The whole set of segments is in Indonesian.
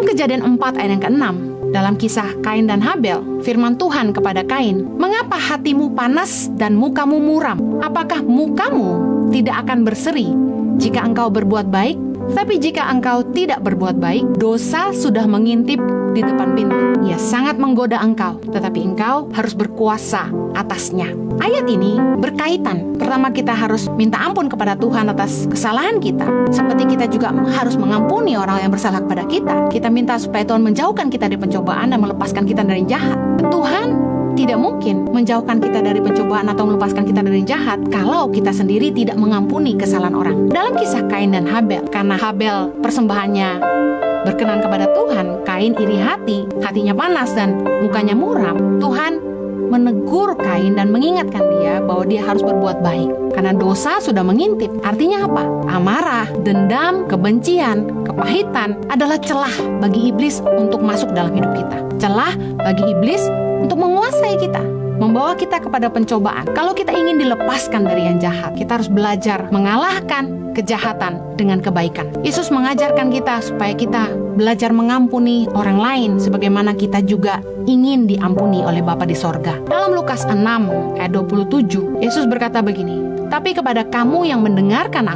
Dalam Kejadian 4 ayat yang ke-6, dalam kisah Kain dan Habel, firman Tuhan kepada Kain, "Mengapa hatimu panas dan mukamu muram? Apakah mukamu tidak akan berseri jika engkau berbuat baik? Tapi jika engkau tidak berbuat baik, dosa sudah mengintip di depan pintu. Ia sangat menggoda engkau, tetapi engkau harus berkuasa atasnya." Ayat ini berkaitan. Pertama, kita harus minta ampun kepada Tuhan atas kesalahan kita. Seperti kita juga harus mengampuni orang yang bersalah kepada kita. Kita minta supaya Tuhan menjauhkan kita dari pencobaan dan melepaskan kita dari jahat. Tuhan tidak mungkin menjauhkan kita dari pencobaan atau melepaskan kita dari jahat kalau kita sendiri tidak mengampuni kesalahan orang. Dalam kisah Kain dan Habel, karena Habel persembahannya berkenan kepada Tuhan, Kain iri hati, hatinya panas dan mukanya muram. Tuhan menegur Kain dan mengingatkan dia bahwa dia harus berbuat baik karena dosa sudah mengintip. Artinya apa? Amarah, dendam, kebencian, kepahitan adalah celah bagi iblis untuk masuk dalam hidup kita. Celah bagi iblis untuk menguasai kita, membawa kita kepada pencobaan. Kalau kita ingin dilepaskan dari yang jahat, kita harus belajar mengalahkan kejahatan dengan kebaikan. Yesus mengajarkan kita supaya kita belajar mengampuni orang lain sebagaimana kita juga ingin diampuni oleh Bapa di sorga. Dalam Lukas 6 ayat 27, Yesus berkata begini, "Tapi kepada kamu yang mendengarkan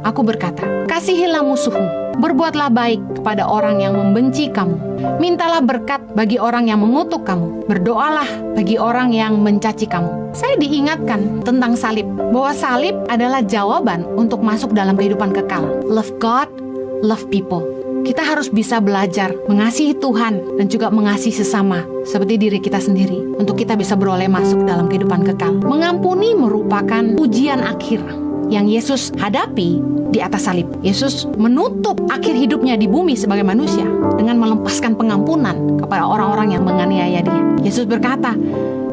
aku berkata, kasihilah musuhmu, berbuatlah baik kepada orang yang membenci kamu, mintalah berkat bagi orang yang mengutuk kamu, berdoalah bagi orang yang mencaci kamu." Saya diingatkan tentang salib, bahwa salib adalah jawaban untuk masuk dalam kehidupan kekal. Love God, love people. Kita harus bisa belajar mengasihi Tuhan dan juga mengasihi sesama seperti diri kita sendiri untuk kita bisa beroleh masuk dalam kehidupan kekal. Mengampuni merupakan ujian akhir yang Yesus hadapi di atas salib. Yesus menutup akhir hidupnya di bumi sebagai manusia dengan melepaskan pengampunan kepada orang-orang yang menganiaya dia. Yesus berkata,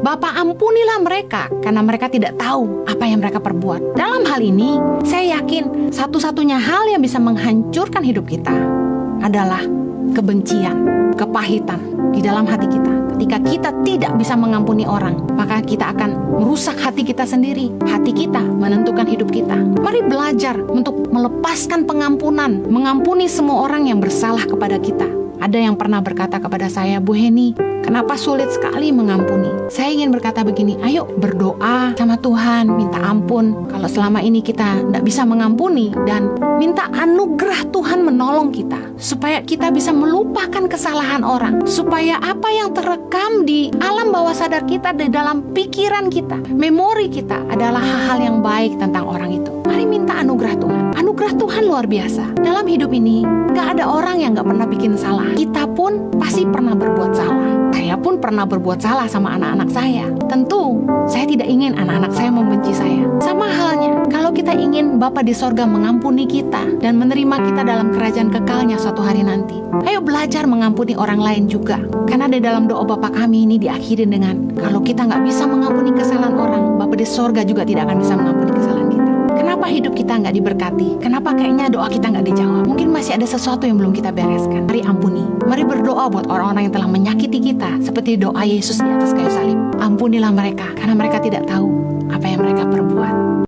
"Bapa, ampunilah mereka karena mereka tidak tahu apa yang mereka perbuat." Dalam hal ini, saya yakin satu-satunya hal yang bisa menghancurkan hidup kita adalah kebencian, kepahitan di dalam hati kita. Ketika kita tidak bisa mengampuni orang, maka kita akan merusak hati kita sendiri. Hati kita menentukan hidup kita. Mari belajar untuk melepaskan pengampunan, mengampuni semua orang yang bersalah kepada kita. Ada yang pernah berkata kepada saya, "Bu Heni, kenapa sulit sekali mengampuni?" Saya ingin berkata begini, ayo berdoa sama Tuhan, minta ampun kalau selama ini kita tidak bisa mengampuni, dan minta anugerah Tuhan menolong kita supaya kita bisa melupakan kesalahan orang, supaya apa yang terekam di alam bawah sadar kita, di dalam pikiran kita, memori kita adalah hal-hal yang baik tentang orang itu. Mari minta anugerah Tuhan. Anugerah Tuhan luar biasa. Dalam hidup ini gak ada orang yang gak pernah bikin salah. Kita pun pasti pernah berbuat salah. Saya pun pernah berbuat salah sama anak-anak saya. Tentu saya tidak ingin anak-anak saya membenci saya. Sama halnya kalau kita ingin Bapa di sorga mengampuni kita dan menerima kita dalam kerajaan kekalnya suatu hari nanti. Ayo belajar mengampuni orang lain juga. Karena di dalam doa Bapa kami ini diakhiri dengan, kalau kita gak bisa mengampuni kesalahan orang, Bapa di sorga juga tidak akan bisa mengampuni kesalahan kita. Kenapa hidup kita nggak diberkati? Kenapa kayaknya doa kita nggak dijawab? Mungkin masih ada sesuatu yang belum kita bereskan. Mari ampuni. Mari berdoa buat orang-orang yang telah menyakiti kita, seperti doa Yesus di atas kayu salib. Ampunilah mereka, karena mereka tidak tahu apa yang mereka perbuat.